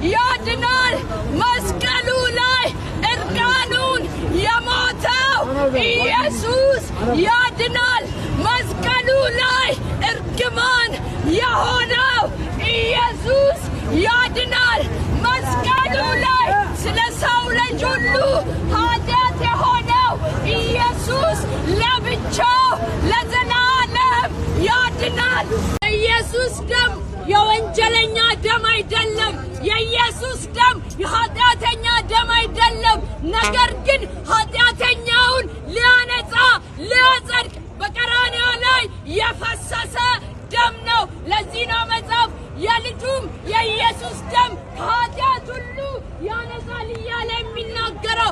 ያድናል መስቀሉ ላይ እርቃኑን የሞተው ኢየሱስ ያድናል መስቀሉ ላይ እርግማን የሆነው ኢየሱስ ያድናል መስቀሉ ላይ ስለ ሰው ልጅ ሁሉ ኃጢአት የሆነው ኢየሱስ ለብቻው ለዘላለም ያድናል ኢየሱስ ደም የወንጀለኛ ደም አይደለም የኢየሱስ ደም የኃጢአተኛ ደም አይደለም ነገር ግን ኃጢአተኛውን ሊያነጻ ሊያጸድቅ በቀራንዮ ላይ የፈሰሰ ደም ነው ለዚህ ነው መጽሐፍ የልጁም የኢየሱስ ደም ከኃጢአት ሁሉ ያነጻል እያለ የሚናገረው